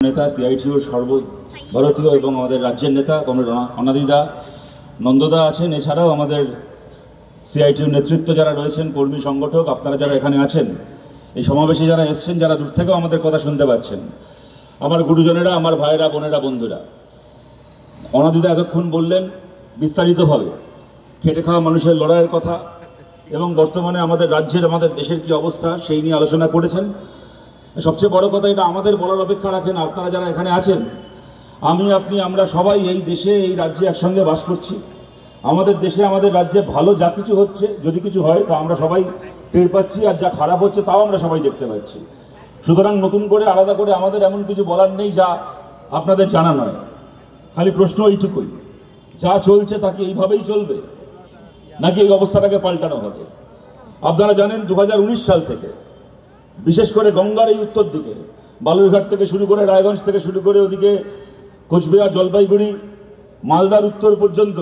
নেতা সিআইটিউর সর্বভারতীয় এবং আমাদের রাজ্যের নেতা কমরেড অনাদিদা নন্দদা আছেন। এছাড়াও আমাদের সিআইটিউর নেতৃত্ব যারা রয়েছেন, কর্মী সংগঠক, আপনারা যারা এখানে আছেন, এই সমাবেশে যারা এসছেন, যারা দূর থেকেও আমাদের কথা শুনতে পাচ্ছেন, আমার গুরুজনেরা, আমার ভাইরা, বোনেরা, বন্ধুরা, অনাদিদা এতক্ষণ বললেন বিস্তারিতভাবে খেটে খাওয়া মানুষের লড়াইয়ের কথা এবং বর্তমানে আমাদের রাজ্যের, আমাদের দেশের কি অবস্থা সেই নিয়ে আলোচনা করেছেন। সবচেয়ে বড় কথা, এটা আমাদের বলার অপেক্ষা রাখেন আপনারা যারা এখানে আছেন। আমি, আপনি, আমরা সবাই এই দেশে, এই রাজ্যে একসঙ্গে বাস করছি। আমাদের দেশে, আমাদের রাজ্যে ভালো যা কিছু হচ্ছে, যদি কিছু হয় তা আমরা সবাই টের পাচ্ছি, আর যা খারাপ হচ্ছে তাও আমরা সবাই দেখতে পাচ্ছি। সুতরাং নতুন করে আলাদা করে আমাদের এমন কিছু বলার নেই যা আপনাদের জানা নয়। খালি প্রশ্ন এইটুকুই, যা চলছে তা কি এইভাবেই চলবে, নাকি এই অবস্থাটাকে পাল্টানো হবে? আপনারা জানেন 2019 সাল থেকে বিশেষ করে গঙ্গার এই উত্তর দিকে, বালুরঘাট থেকে শুরু করে, রায়গঞ্জ থেকে শুরু করে ওদিকে কোচবিহার, জলপাইগুড়ি, মালদার উত্তর পর্যন্ত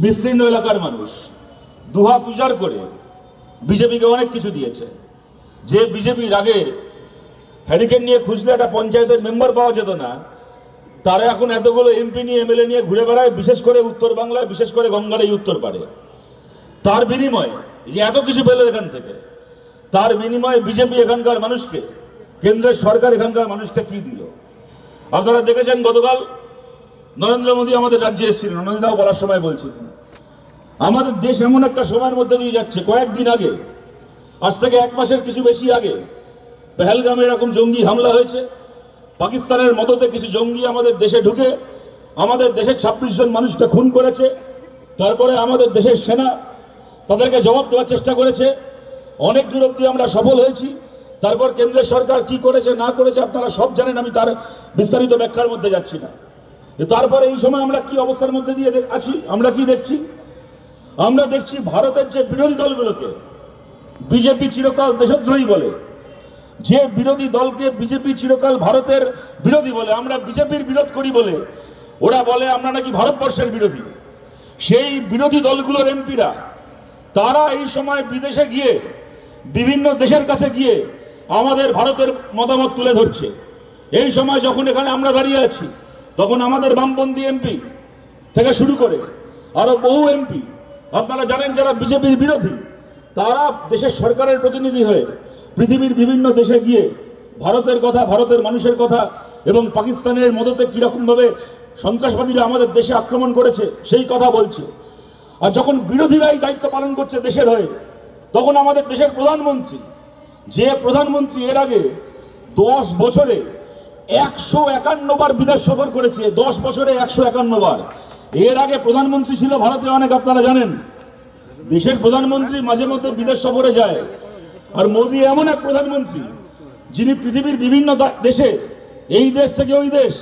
বিস্তীর্ণ এলাকার মানুষ দুহাত উজাড় করে বিজেপিকে অনেক কিছু দিয়েছে। যে বিজেপির আগে হ্যারিকেন নিয়ে খুঁজলে একটা পঞ্চায়েতের মেম্বার পাওয়া যেত না, তারা এখন এতগুলো এমপি নিয়ে, এমএলএ নিয়ে ঘুরে বেড়ায়, বিশেষ করে উত্তর বাংলায়, বিশেষ করে গঙ্গার এই উত্তর পারে। তার বিনিময়ে যে এত কিছু পেল এখান থেকে, তার বিনিময়ে বিজেপি এখানকার মানুষকে, কেন্দ্রের সরকার এখানকার মানুষকে কি দিল? আপনারা দেখেছেন গতকাল নরেন্দ্র মোদী আমাদের রাজ্যে এসেছিলেন, নরেন্দ্রদাও বলার সময় বলছিলেন আমাদের দেশ এমন একটা সময়ের মধ্যে দিয়ে যাচ্ছে। কয়েকদিন আগে, আজ থেকে 1 মাসের কিছু বেশি আগে, পেহেলগামে এরকম জঙ্গি হামলা হয়েছে। পাকিস্তানের মদতে কিছু জঙ্গি আমাদের দেশে ঢুকে আমাদের দেশের 26 জন মানুষকে খুন করেছে। তারপরে আমাদের দেশের সেনা তাদেরকে জবাব দেওয়ার চেষ্টা করেছে। অনেক দূর অব্দি আমরা সফল হয়েছি। তারপর কেন্দ্রের সরকার কি করেছে না করেছে আপনারা সব জানেন, আমি তার বিস্তারিত ব্যাখ্যার মধ্যে যাচ্ছি না। তারপরে এই সময় আমরা কি অবস্থার মধ্যে দিয়ে আছি, আমরা কি দেখছি? আমরা দেখছি ভারতের যে বিরোধী দলগুলোকে বিজেপি চিরকাল দেশদ্রোহী বলে, যে বিরোধী দলকে বিজেপি চিরকাল ভারতের বিরোধী বলে, আমরা বিজেপির বিরোধ করি বলে ওরা বলে আমরা নাকি ভারতবর্ষের বিরোধী। সেই বিরোধী দলগুলোর এমপিরা তারা এই সময় বিদেশে গিয়ে, বিভিন্ন দেশের কাছে গিয়ে আমাদের ভারতের মতামত তুলে ধরছে। এই সময় যখন এখানে আমরা দাঁড়িয়ে আছি, তখন আমাদের বামপন্থী এমপি থেকে শুরু করে আরো বহু এমপি আপনারা জানেন যারা বিজেপির বিরোধী, তারা দেশের সরকারের প্রতিনিধি হয়ে পৃথিবীর বিভিন্ন দেশে গিয়ে ভারতের কথা, ভারতের মানুষের কথা এবং পাকিস্তানের মদতে কিরকম ভাবে সন্ত্রাসবাদীরা আমাদের দেশে আক্রমণ করেছে সেই কথা বলছে। আর যখন বিরোধীরাই দায়িত্ব পালন করছে দেশের হয়ে, তখন আমাদের দেশের প্রধানমন্ত্রী, যে প্রধানমন্ত্রী এর আগে 10 বছরে 151 বার বিদেশ সফর করেছে, 10 বছরে 151 বার। এর আগে প্রধানমন্ত্রী ছিল ভারতে অনেক, আপনারা জানেন। দেশের প্রধানমন্ত্রী মাঝে মধ্যে বিদেশ সফরে যায়। আর মোদী এমন এক প্রধানমন্ত্রী যিনি পৃথিবীর বিভিন্ন দেশে, এই দেশ থেকে ওই দেশ,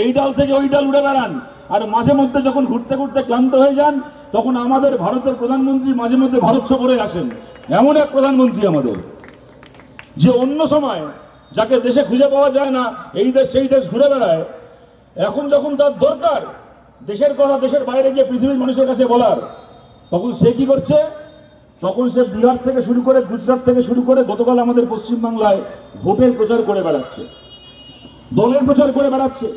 এই ডাল থেকে ওই ডাল উড়ে বেড়ান। আর মাঝে মধ্যে যখন ঘুরতে ঘুরতে ক্লান্ত হয়ে যান, তখন আমাদের ভারতের প্রধানমন্ত্রী মাঝে মধ্যে ভারত সফরে আসেন। এমন এক প্রধানমন্ত্রী আমাদের, যে অন্য সময় যাকে দেশে খুঁজে পাওয়া যায় না, এই দেশ সেই দেশ ঘুরে বেড়ায়, এখন যখন তার দরকার দেশের কথা দেশের বাইরে গিয়ে পৃথিবীর মানুষের কাছে বলার, তখন সে কি করছে? তখন সে বিহার থেকে শুরু করে, গুজরাট থেকে শুরু করে, গতকাল আমাদের পশ্চিমবাংলায় ভোটের প্রচার করে বেড়াচ্ছে, দলের প্রচার করে বেড়াচ্ছে।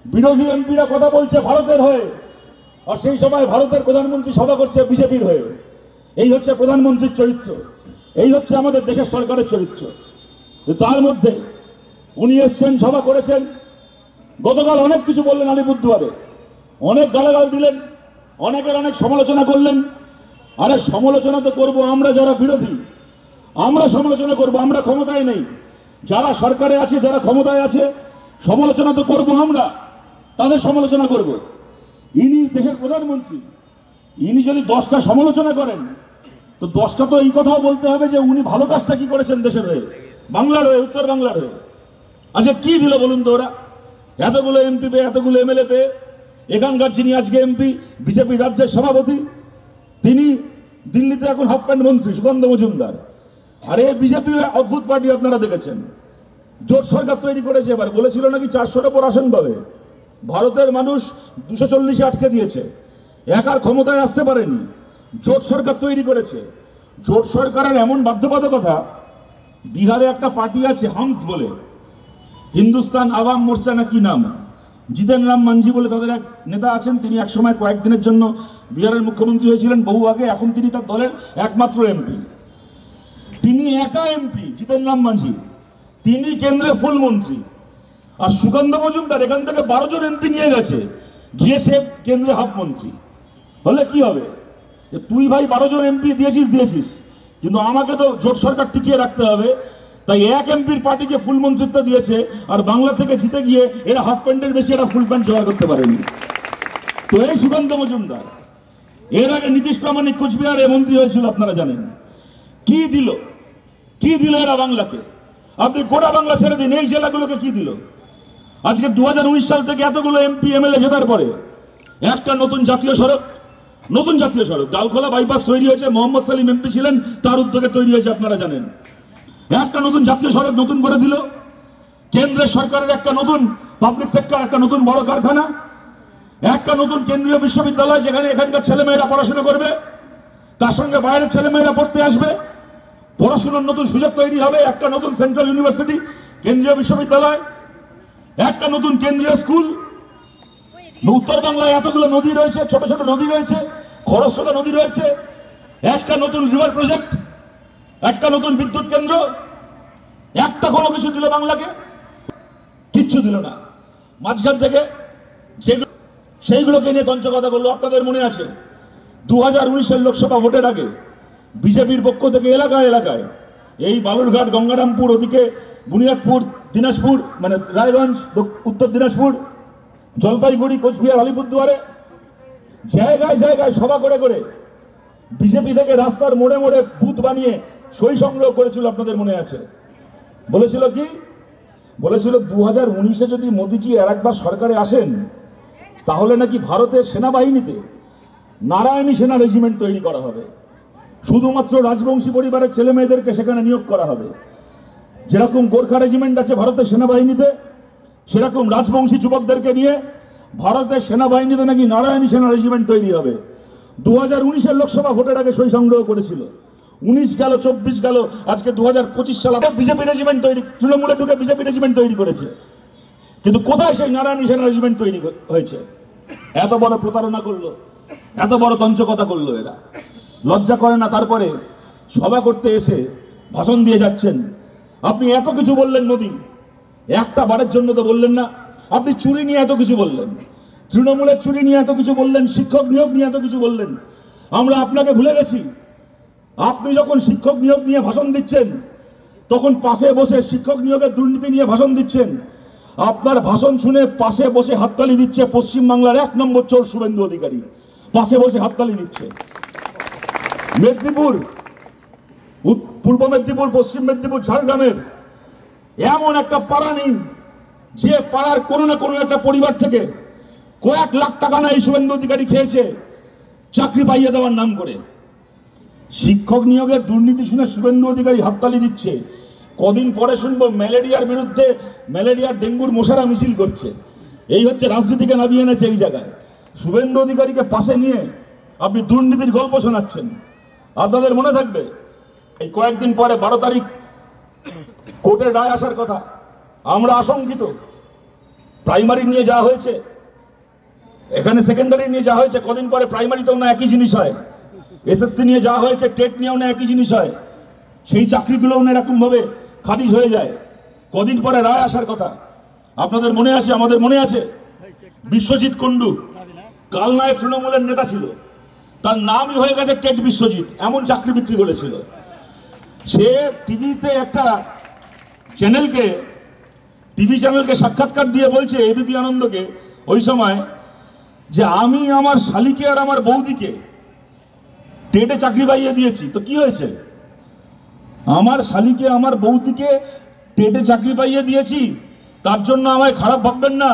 বিরোধী এমপিরা কথা বলছে ভারতের হয়ে, আর সেই সময় ভারতের প্রধানমন্ত্রী সভা করছে বিজেপির হয়ে। এই হচ্ছে প্রধানমন্ত্রীর চরিত্র, এই হচ্ছে আমাদের দেশের সরকারের চরিত্র। তার মধ্যে উনি এসছেন, সভা করেছেন, গতকাল অনেক কিছু বললেন, আলিপুরদুয়ারে অনেক গালাগাল দিলেন, অনেকের অনেক সমালোচনা করলেন। আরে সমালোচনা তো করবো আমরা যারা বিরোধী, আমরা সমালোচনা করবো, আমরা ক্ষমতায় নেই। যারা সরকারে আছে, যারা ক্ষমতায় আছে, সমালোচনা তো করবো আমরা, তাদের সমালোচনা করব। ইনি দেশের প্রধানমন্ত্রী, ইনি যদি 10টা সমালোচনা করেন, তো 10টা তো এই কথাও বলতে হবে যে উনি ভালো কাজটা কি করেছেন দেশের হয়ে, বাংলার হয়ে, উত্তর বাংলার হয়ে। আচ্ছা কি দিল বলুন তো ওরা? এতগুলো এমপি পেয়ে, এতগুলো এমএলএ পেয়ে, এখানকার যিনি আজকে এমপি, বিজেপি রাজ্যের সভাপতি, তিনি দিল্লিতে এখন হাফ প্যান্ট মন্ত্রী সুকান্ত মজুমদার। আরে বিজেপি অদ্ভুত পার্টি, আপনারা দেখেছেন, জোট সরকার তৈরি করেছে। এবার বলেছিল নাকি 400টা পর আসন পাবে, ভারতের মানুষ 240-এ আটকে দিয়েছে, একার ক্ষমতায় আসতে পারেনি, জোট সরকার তৈরি করেছে। জোট সরকারের এমন বাধ্যবাধকতা, বিহারে একটা পার্টি আছে হামস বলে, হিন্দুস্তান আওয়াম মোর্চা না কি নাম, জিতেন রাম মাঞ্ঝি বলে তাদের এক নেতা আছেন, তিনি একসময় কয়েকদিনের জন্য বিহারের মুখ্যমন্ত্রী হয়েছিলেন বহু আগে, এখন তিনি তার দলের একমাত্র এমপি। তিনি একা এমপি, জিতেন রাম মাঞ্ঝি, তিনি কেন্দ্রে ফুল মন্ত্রী। আর সুকান্ত মজুমদার এখান থেকে 12 জন এমপি নিয়ে গেছে, গিয়ে সে কেন্দ্রে হাফ মন্ত্রী। হলে কি হবে? তুই ভাই 12 জন এমপি দিয়েছিস, কিন্তু আমাকে তো জোট সরকার টিকিয়ে রাখতে হবে, তাই এক এমপির পার্টিকে ফুল মন্ত্রিত্ব দিয়েছে, আর বাংলা থেকে জিতে গিয়ে এরা হাফ প্যান্টের বেশি এরা ফুল প্যান্ট জোগাড় করতে পারেনি। তো এই সুকান্ত মজুমদার, এর আগে নীতিশ প্রামাণিক কোচবিহারে মন্ত্রী হয়েছিল, আপনারা জানেন। কি দিল এরা বাংলাকে? আপনি গোটা বাংলা ছেড়ে দিন, এই জেলাগুলোকে কি দিল? আজকে 2019 সাল থেকে এতগুলো এমপি এমএলএ জেতার পরে একটা নতুন জাতীয় সড়ক ডালখোলা বাইপাস তৈরি হয়েছে, মোহাম্মদ সালিম এমপি ছিলেন, তার উদ্যোগে তৈরি হয়েছে, আপনারা জানেন। একটা নতুন জাতীয় সড়ক নতুন করে দিল, কেন্দ্রের সরকারের একটা নতুন পাবলিক সেক্টর, একটা নতুন বড় কারখানা, একটা নতুন কেন্দ্রীয় বিশ্ববিদ্যালয়, যেখানে এখানকার ছেলেমেয়েরা পড়াশোনা করবে, তার সঙ্গে বাইরের ছেলেমেয়েরা পড়তে আসবে, পড়াশোনার নতুন সুযোগ তৈরি হবে, একটা নতুন সেন্ট্রাল ইউনিভার্সিটি, কেন্দ্রীয় বিশ্ববিদ্যালয়, একটা নতুন কেন্দ্রীয় স্কুল। উত্তর বাংলায় এতগুলো নদী রয়েছে, ছোট ছোট নদী রয়েছে, খরস্রোতা নদী রয়েছে, একটা নতুন রিভার প্রজেক্ট, একটা নতুন বিদ্যুৎ কেন্দ্র, একটা কোনো কিছু দিল বাংলাকে? কিচ্ছু দিল না। মাঝখান থেকে সেইগুলোকে নিয়ে কঞ্চ কথা বললো। আপনাদের মনে আছে 2019-এর লোকসভা ভোটের আগে বিজেপির পক্ষ থেকে এলাকায় এই বালুরঘাট, গঙ্গারামপুর, ওদিকে বুনিয়াদপুর, দিনাজপুর, মানে রায়গঞ্জ, উত্তর দিনাজপুর, জলপাইগুড়ি, কোচবিহার, আলিপুরদুয়ারে জায়গায় সভা করে বিজেপি থেকে রাস্তার মোড়ে বুথ বানিয়ে সই সংগ্রহ করেছিল, আপনাদের মনে আছে। বলেছিল 2019-এ যদি মোদিজি আর একবার সরকারে আসেন, তাহলে নাকি ভারতের সেনাবাহিনীতে নারায়ণী সেনা রেজিমেন্ট তৈরি করা হবে, শুধুমাত্র রাজবংশী পরিবারের ছেলে মেয়েদেরকে সেখানে নিয়োগ করা হবে। যেরকম গোর্খা রেজিমেন্ট আছে ভারতের সেনাবাহিনীতে, সেরকম রাজবংশী যুবকদেরকে নিয়ে ভারতের সেনাবাহিনীতে নাকি নারায়ণী সেনা রেজিমেন্ট তৈরি হবে। 2019-এর লোকসভা ভোটের আগে সই সংগ্রহ করেছিল। 19 গেল, 24 গেল, আজকে 2025 সাল বিজেপি রেজিমেন্ট তৈরি, তৃণমূলে ঢুকে বিজেপি রেজিমেন্ট তৈরি করেছে। কিন্তু কোথায় সেই নারায়ণী সেনা রেজিমেন্ট তৈরি হয়েছে? এত বড় প্রতারণা করলো, এত বড় তঞ্চকতা করলো এরা। লজ্জা করে না? তারপরে সভা করতে এসে ভাষণ দিয়ে যাচ্ছেন। আপনি এত কিছু বললেন, মোদি একটা বারের জন্য তো বললেন না। আপনি চুরি নিয়ে এত কিছু বললেন, তৃণমূলের চুরি নিয়ে এত কিছু বললেন, শিক্ষক নিয়োগ নিয়ে এত কিছু বললেন। আমরা আপনাকে ভুলে গেছি। আপনি যখন শিক্ষক নিয়োগ নিয়ে ভাষণ দিচ্ছেন, তখন পাশে বসে শিক্ষক নিয়োগের দুর্নীতি নিয়ে ভাষণ দিচ্ছেন। আপনার ভাষণ শুনে পাশে বসে হাততালি দিচ্ছে পশ্চিমবাংলার 1 নম্বর চোর শুভেন্দু অধিকারী, পাশে বসে হাততালি দিচ্ছে। মেদিনীপুর, পূর্ব মেদিনীপুর, পশ্চিম মেদিনীপুর, ঝাড়গ্রামের এমন একটা পাড়া নেই যে পাড়ার কোনো না কোনো একটা পরিবার থেকে কয়েক লাখ টাকা না এই শুভেন্দু অধিকারী খেয়েছে চাকরি পাইয়ে দেওয়ার নাম করে। শিক্ষক নিয়োগের দুর্নীতি শুনে শুভেন্দু অধিকারী হাততালি দিচ্ছে। কদিন পরে শুনবো ম্যালেরিয়ার বিরুদ্ধে, ম্যালেরিয়ার ডেঙ্গুর মশারা মিছিল করছে। এই হচ্ছে রাজনীতিকে নামিয়ে এনেছে এই জায়গায়। শুভেন্দু অধিকারীকে পাশে নিয়ে আপনি দুর্নীতির গল্প শোনাচ্ছেন। আপনাদের মনে থাকবে এই কয়েকদিন পরে 12 তারিখ কোর্টের রায় আসার কথা। আমরা আশঙ্কিত। প্রাইমারি নিয়ে যাওয়া হয়েছে, এখানে সেকেন্ডারি নিয়ে যাওয়া হয়েছে, কদিন পরে প্রাইমারিতেও না একই জিনিস হয়, এসএসসি নিয়ে যাওয়া হয়েছে, টেট নিয়েও না একই জিনিস হয়, সেই চাকরিগুলোও না এরকম ভাবে খারিজ হয়ে যায়। কদিন পরে রায় আসার কথা। আপনাদের মনে আছে? আমাদের মনে আছে বিশ্বজিৎ কুন্ডু, কালনায় তৃণমূলের নেতা ছিল, তার নামই হয়ে গেছে টেট বিশ্বজিৎ, এমন চাকরি বিক্রি করেছিল। সে টিভিতে একটা টিভি চ্যানেলকে সাক্ষাৎকার দিয়ে বলছে, এবিপি আনন্দকে, ওই সময়, যে আমি আমার শালিকে আর আমার বৌদিকে টেটে চাকরি পাইয়ে দিয়েছি। তো কি হয়েছে? আমার শালিকে আমার বৌদিকে টেটে চাকরি পাইয়ে দিয়েছি, তার জন্য আমায় খারাপ ভাববেন না।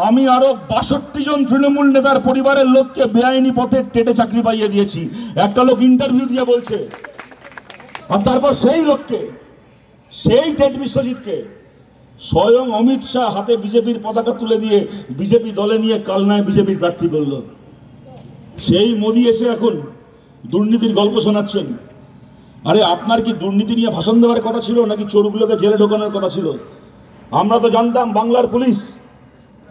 আমি আরো 62 জন তৃণমূল নেতার পরিবারের লোককে বেআইনি পথে টেটে চাকরি পাইয়ে দিয়েছি। একটা লোক ইন্টারভিউ দিয়ে বলছে। আর তারপর সেই লোককে, সেই টেট বিশ্বজিৎকে স্বয়ং অমিত শাহ হাতে বিজেপির পতাকা তুলে দিয়ে বিজেপি দলে নিয়ে কালনায় বিজেপির প্রার্থী করল। সেই মোদি এসে এখন দুর্নীতির গল্প শোনাচ্ছেন। আরে আপনার কি দুর্নীতি নিয়ে ভাষণ দেওয়ার কথা ছিল, নাকি চোরগুলোকে জেলে ঢোকানোর কথা ছিল? আমরা তো জানতাম বাংলার পুলিশ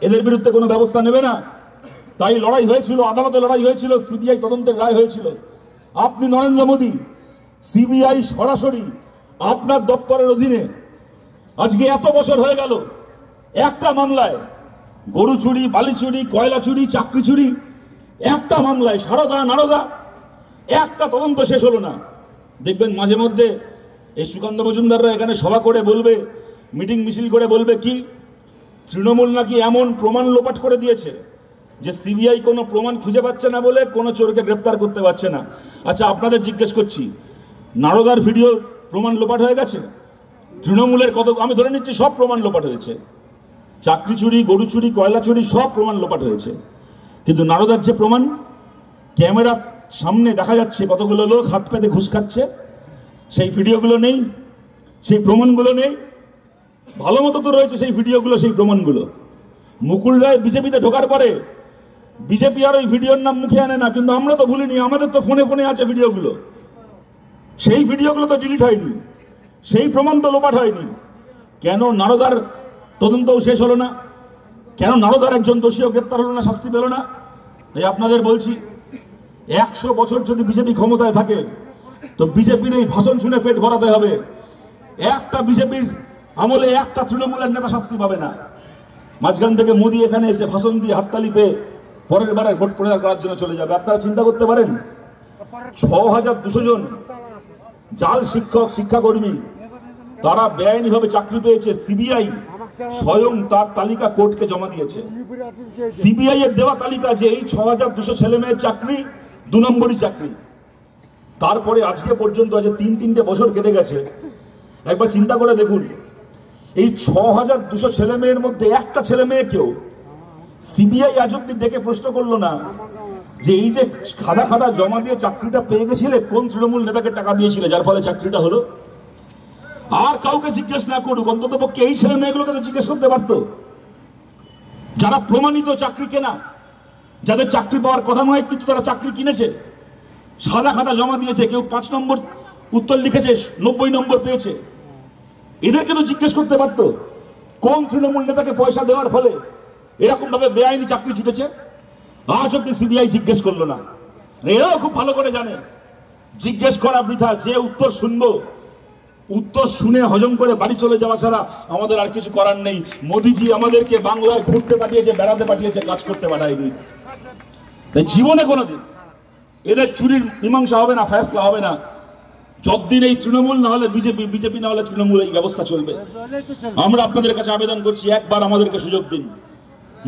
এদের বিরুদ্ধে কোনো ব্যবস্থা নেবে না, তাই লড়াই হয়েছিল, আদালতে লড়াই হয়েছিল, সিবিআই তদন্তের রায় হয়েছিল। আপনি নরেন্দ্র মোদী, সিবিআই সরাসরি আপনার দপ্তরের অধীনে। আজকে এত বছর হয়ে গেল, একটা মামলায় গরু চুরি, বালি চুরি, কয়লা চুরি, চাকরি চুরি, একটা মামলায় সারদা নারদা একটা তদন্ত শেষ হলো না। দেখবেন মাঝে মধ্যে এই সুকান্ত মজুমদাররা এখানে সভা করে বলবে, মিটিং মিছিল করে বলবে কি তৃণমূল নাকি এমন প্রমাণ লোপাট করে দিয়েছে যে সিবিআই কোনো প্রমাণ খুঁজে পাচ্ছে না বলে কোনো চোরকে গ্রেপ্তার করতে পারছে না। আচ্ছা, আপনাদের জিজ্ঞেস করছি, নারদার ভিডিও প্রমাণ লোপাট হয়ে গেছে? তৃণমূলের কত, আমি ধরে নিচ্ছি সব প্রমাণ লোপাট হয়েছে, চাকরি চুরি, গরু চুরি, কয়লা চুরি সব প্রমাণ লোপাট হয়েছে, কিন্তু নারদার যে প্রমাণ ক্যামেরা সামনে দেখা যাচ্ছে কতগুলো লোক হাত পেতে ঘুষ খাচ্ছে, সেই ভিডিওগুলো নেই, সেই প্রমাণগুলো নেই। ভালো মতো তো রয়েছে সেই ভিডিওগুলো, সেই প্রমাণগুলো। মুকুল রায় বিজেপিতে ঢোকার পরে বিজেপি আর ওই ভিডিওর নাম মুখে আনে না, কিন্তু আমরা তো ভুলিনি, আমাদের তো ফোনে ফোনে আছে ভিডিওগুলো। সেই ভিডিওগুলো তো ডিলিট হয়নি, সেই প্রমাণ তো লোপাট হয়নি। কেন নারদার তদন্তও শেষ হলো না? কেন নারদার একজন দোষীও গ্রেপ্তার হলো না, শাস্তি পেল না? তাই আপনাদের বলছি, 100 বছর যদি বিজেপি ক্ষমতায় থাকে তো বিজেপির এই ভাষণ শুনে পেট ভরাতে হবে। একটা বিজেপির আমলে একটা তৃণমূলের নেতা শাস্তি পাবে না। মাঝখান থেকে মোদী এখানে এসে ভাষণ দিয়ে হাততালি পেয়ে পরের বারের ভোট প্রচার করার জন্য চলে যাবে। আপনারা চিন্তা করতে পারেন, 6200 জন জাল শিক্ষক শিক্ষাকর্মী তারা বেআইনিভাবে চাকরি পেয়েছে, সিবিআই স্বয়ং তার তালিকা কোর্টকে জমা দিয়েছে। সিবিআই এর দেওয়া তালিকা যে এই 6200 ছেলে মেয়ের চাকরি 2 নম্বরই চাকরি। তারপরে আজকে পর্যন্ত আজ 3-3টে বছর কেটে গেছে। একবার চিন্তা করে দেখুন, এই 6200 ছেলে মেয়ের মধ্যে একটা ছেলে মেয়েকেও সিবিআই আজ অব্দি ডেকে প্রশ্ন করলো না যে এই যে খাদা খাদা জমা দিয়ে চাকরিটা পেয়ে গেছিলে, কোন তৃণমূল নেতাকে টাকা দিয়েছিলে যার ফলে চাকরিটা হলো। আর কাউকে জিজ্ঞেস না করুক, অন্তত পক্ষে এই ছেলে মেয়েগুলোকে তো জিজ্ঞেস করতে পারতো, যারা প্রমাণিত চাকরি কেনা, যাদের চাকরি পাওয়ার কথা নয় কিন্তু তারা চাকরি কিনেছে, সাদা খাতা জমা দিয়েছে, কেউ 5 নম্বর উত্তর লিখেছে, 90 নম্বর পেয়েছে। এদেরকে তো জিজ্ঞেস করতে পারতো কোন তৃণমূল নেতাকে পয়সা দেওয়ার ফলে এরকম ভাবে বেআইনি চাকরি জুটেছে। আজ অব্দি সিবিআই জিজ্ঞেস করলো না। এরাও খুব ভালো করে জানে জিজ্ঞেস করা বৃথা, যে উত্তর শুনবো, উত্তর শুনে হজম করে বাড়ি চলে যাওয়া ছাড়া আমাদের আর কিছু করার নেই। মোদিজি আমাদেরকে বাংলায় ঘুরতে পাঠিয়েছে, বেড়াতে পাঠিয়েছে, কাজ করতে পাঠায়নি। তাই জীবনে কোনোদিন এদের চুরির মীমাংসা হবে না, ফয়সলা হবে না যতদিন এই তৃণমূল না হলে বিজেপি, বিজেপি না হলে তৃণমূল, এই ব্যবস্থা চলবে। আমরা আপনাদের কাছে আবেদন করছি, একবার আমাদেরকে সুযোগ দিন,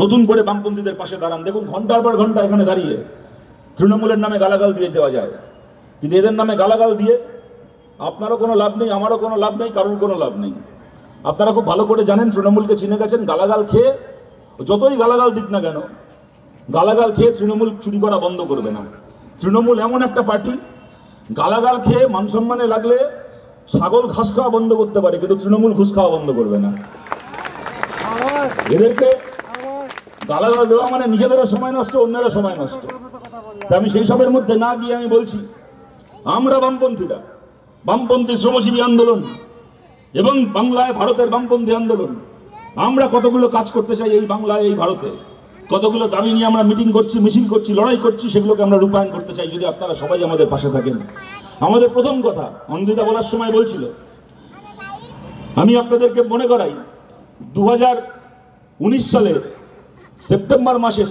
নতুন করে বামপন্থীদের পাশে দাঁড়ান। দেখুন ঘন্টার পর ঘন্টা এখানে দাঁড়িয়ে তৃণমূলের নামে গালাগাল দিয়ে দেওয়া যায়, কিন্তু এদের নামে গালাগাল দিয়ে আপনারও কোনো লাভ নেই, আমারও কোনো লাভ নেই, কারোর কোনো লাভ নেই। আপনারা খুব ভালো করে জানেন, তৃণমূলকে চিনে গেছেন। গালাগাল খেয়ে, যতই গালাগাল দিক না কেন, গালাগাল খেয়ে তৃণমূল চুরি করা বন্ধ করবে না। তৃণমূল এমন একটা পার্টি, গালাগাল খেয়ে মান সম্মানে লাগলে ছাগল ঘাস খাওয়া বন্ধ করতে পারে, কিন্তু তৃণমূল ঘুষ খাওয়া বন্ধ করবে না। এদেরকে গালাগাল দেওয়া মানে নিজেদেরও সময় নষ্ট, অন্যেরও সময় নষ্ট। আমি সেই সবের মধ্যে না গিয়ে আমি বলছি, আমরা বামপন্থীরা, বামপন্থী শ্রমজীবী আন্দোলন এবং বাংলায় ভারতের বামপন্থী আন্দোলন, আমরা কতগুলো কাজ করতে চাই এই বাংলায়, এই ভারতে। কতগুলো দাবি নিয়ে আমরা মিটিং করছি, মিছিল করছি, লড়াই করছি, সেগুলোকে আমরা রূপায়ণ করতে চাই যদি আপনারা সবাই আমাদের পাশে থাকেন। আমাদের প্রথম কথা, অন্দিতা বলার সময় বলছিল, আমি আপনাদেরকে মনে করাই 2019 সালে সেপ্টেম্বর মাসে